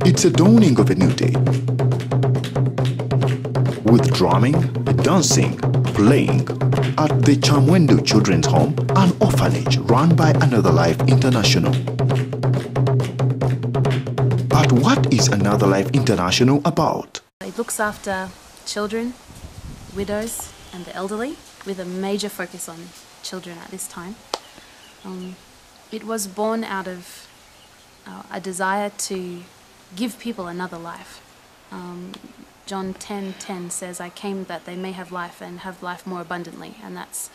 It's a dawning of a new day. With drumming, dancing, playing at the Chamwendo Children's Home, an orphanage run by Another Life International. But what is Another Life International about? It looks after children, widows and the elderly, with a major focus on children at this time. It was born out of a desire to give people another life. John 10:10 says, "I came that they may have life and have life more abundantly," and that's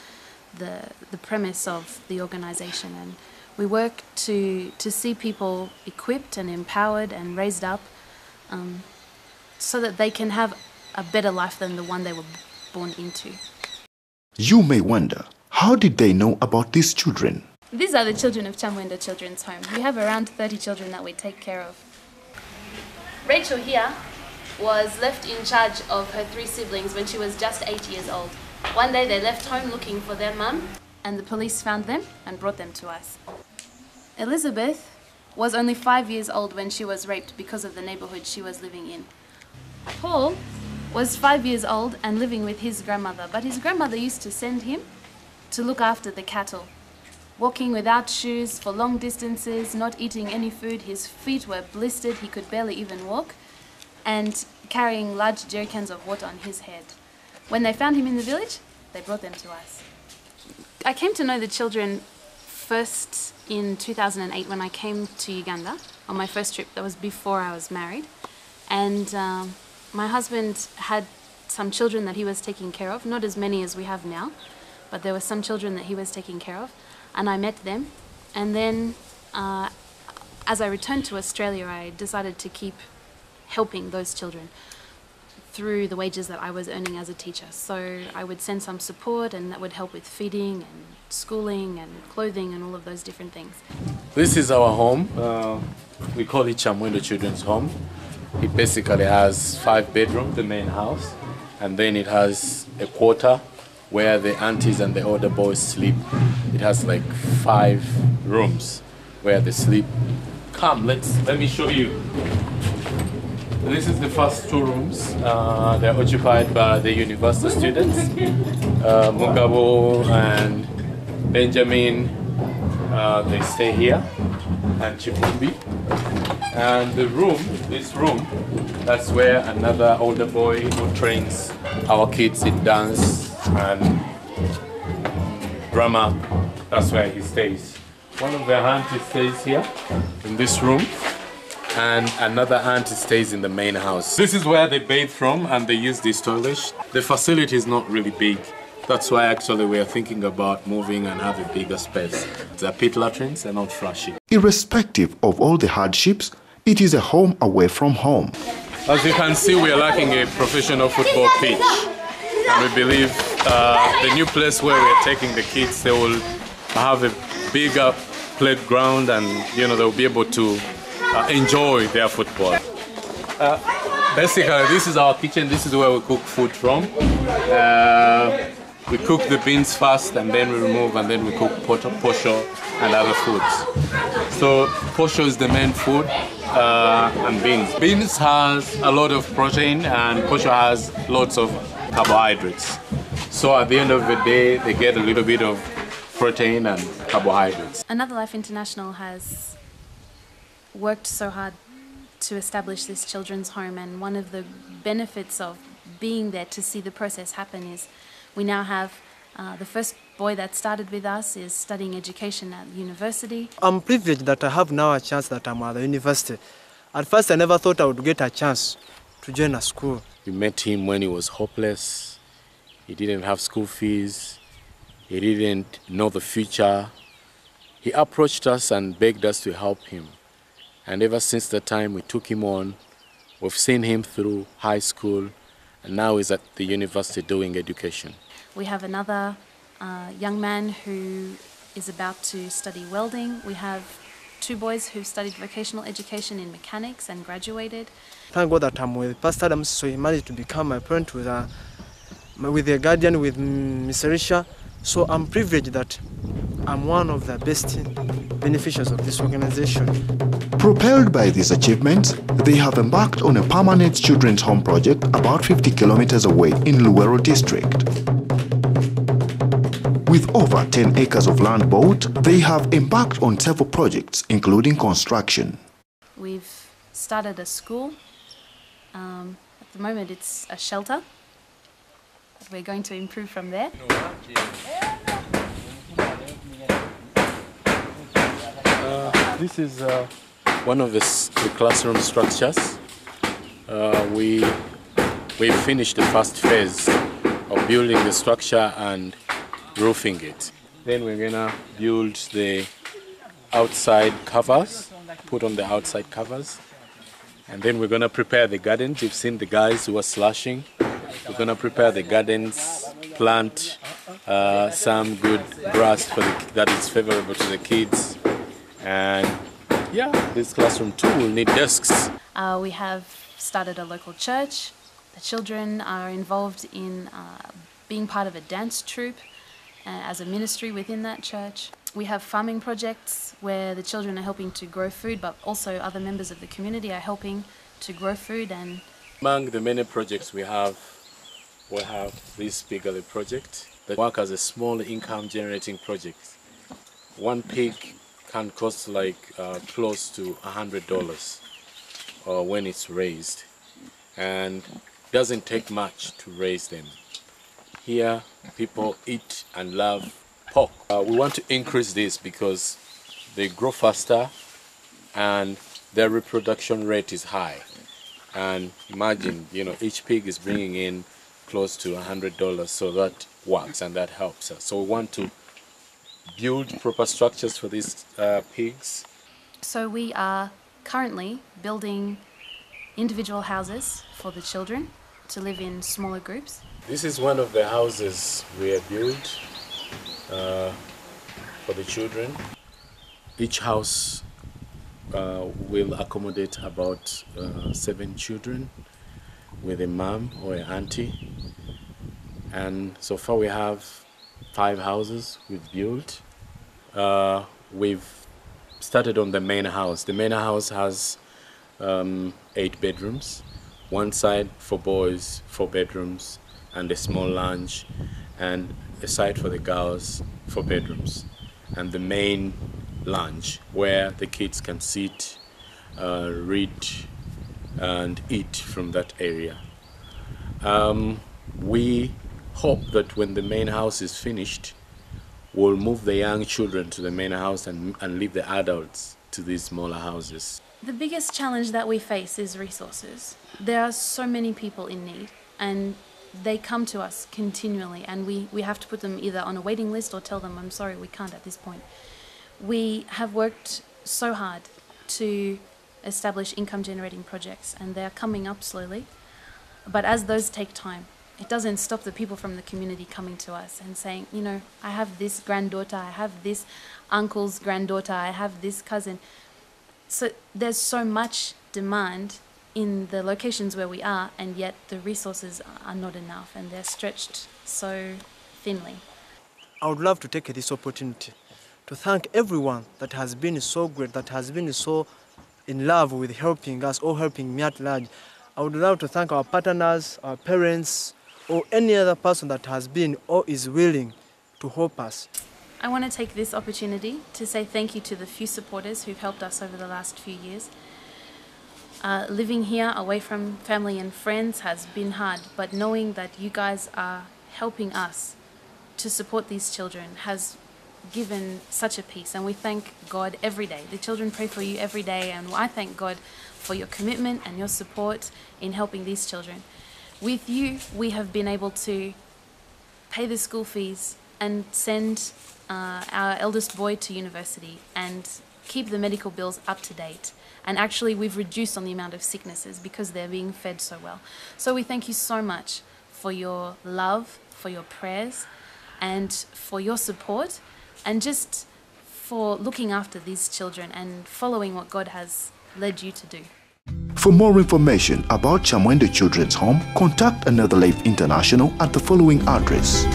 the premise of the organization. And we work to see people equipped and empowered and raised up so that they can have a better life than the one they were born into. You may wonder, how did they know about these children? These are the children of Chamwendo Children's Home. We have around 30 children that we take care of. Rachel here was left in charge of her 3 siblings when she was just 8 years old. One day they left home looking for their mum, and the police found them and brought them to us. Elizabeth was only 5 years old when she was raped because of the neighborhood she was living in. Paul was 5 years old and living with his grandmother, but his grandmother used to send him to look after the cattle. Walking without shoes for long distances, not eating any food, his feet were blistered, he could barely even walk, and carrying large jerrycans of water on his head. When they found him in the village, they brought them to us. I came to know the children first in 2008 when I came to Uganda on my first trip. That was before I was married. And my husband had some children that he was taking care of, not as many as we have now, but there were some children that he was taking care of, and I met them. And then as I returned to Australia, I decided to keep helping those children through the wages that I was earning as a teacher. So I would send some support, and that would help with feeding and schooling and clothing and all of those different things. This is our home. We call it Chamwendo Children's Home. It basically has 5 bedrooms, the main house, and then it has a quarter where the aunties and the older boys sleep. It has like 5 rooms where they sleep. Come, let me show you. This is the first 2 rooms. They're occupied by the university students. Mugabo and Benjamin, they stay here, and Chipumbi. And this room, that's where another older boy who trains our kids in dance and drama, that's where he stays. One of the aunties stays here in this room, and another auntie stays in the main house. This is where they bathe from, and they use this toilet. The facility is not really big. That's why actually we are thinking about moving and have a bigger space. The pit latrines are not flashy. Irrespective of all the hardships, it is a home away from home. As you can see, we are lacking a professional football pitch. And we believe the new place where we are taking the kids, they will have a bigger playground, and they'll be able to enjoy their football. Basically, this is our kitchen. This is where we cook food from. We cook the beans first, and then we remove, and then we cook posho and other foods. So posho is the main food, and beans. Beans has a lot of protein, and posho has lots of carbohydrates. So at the end of the day, they get a little bit of protein and carbohydrates. Another Life International has worked so hard to establish this children's home, and one of the benefits of being there to see the process happen is we now have the first boy that started with us is studying education at university. I'm privileged that I have now a chance that I'm at the university. At first I never thought I would get a chance to join a school. We met him when he was hopeless. He didn't have school fees. He didn't know the future. He approached us and begged us to help him. And ever since the time we took him on, we've seen him through high school, and now he's at the university doing education. We have another young man who is about to study welding. We have 2 boys who've studied vocational education in mechanics and graduated. Thank God that I'm with Pastor Adams, so he managed to become my parent with a guardian, with Miss Risha. So I'm privileged that I'm one of the best beneficiaries of this organization. Propelled by these achievements, they have embarked on a permanent children's home project about 50 kilometers away in Luwero district. With over 10 acres of land bought, they have embarked on several projects, including construction. We've started a school. At the moment it's a shelter. We're going to improve from there. This is one of the classroom structures. We finished the first phase of building the structure and roofing it. Then we're gonna build the outside covers, put on the outside covers, and then we're gonna prepare the gardens. You've seen the guys who are slashing. We're gonna prepare the gardens, plant some good grass that is favorable to the kids. And yeah, this classroom too will need desks. We have started a local church. The children are involved in being part of a dance troupe as a ministry within that church. We have farming projects where the children are helping to grow food, but also other members of the community are helping to grow food. And among the many projects we have this Pigally project that work as a small income generating project. One pig can cost like close to $100 when it's raised, and it doesn't take much to raise them. Here people eat and love pork. We want to increase this because they grow faster and their reproduction rate is high. And imagine, each pig is bringing in close to $100, so that works and that helps us. So we want to build proper structures for these pigs. so we are currently building individual houses for the children to live in smaller groups. This is one of the houses we have built for the children. Each house will accommodate about 7 children with a mom or an auntie. And so far we have 5 houses we've built. We've started on the main house. The main house has 8 bedrooms. One side for boys, 4 bedrooms, and a small lounge, and a side for the girls, 4 bedrooms, and the main lounge where the kids can sit, read, and eat from that area. We hope that when the main house is finished, we'll move the young children to the main house and leave the adults to these smaller houses. The biggest challenge that we face is resources. There are so many people in need, and they come to us continually, and we have to put them either on a waiting list or tell them, I'm sorry, we can't at this point. We have worked so hard to establish income generating projects, and they're coming up slowly. But as those take time, it doesn't stop the people from the community coming to us and saying, I have this granddaughter, I have this uncle's granddaughter, I have this cousin. So there's so much demand in the locations where we are, and yet the resources are not enough, and they're stretched so thinly. I would love to take this opportunity to thank everyone that has been so great, that has been so in love with helping us or helping me at large. I would love to thank our partners, our parents, or any other person that has been or is willing to help us. I want to take this opportunity to say thank you to the few supporters who've helped us over the last few years. Living here away from family and friends has been hard, but knowing that you guys are helping us to support these children has given such a peace, and we thank God every day. The children pray for you every day, and I thank God for your commitment and your support in helping these children. With you, we have been able to pay the school fees and send our eldest boy to university and keep the medical bills up to date. And actually we've reduced on the amount of sicknesses because they're being fed so well. So we thank you so much for your love, for your prayers, and for your support, and just for looking after these children and following what God has led you to do. For more information about Chamwendo Children's Home, contact Another Life International at the following address.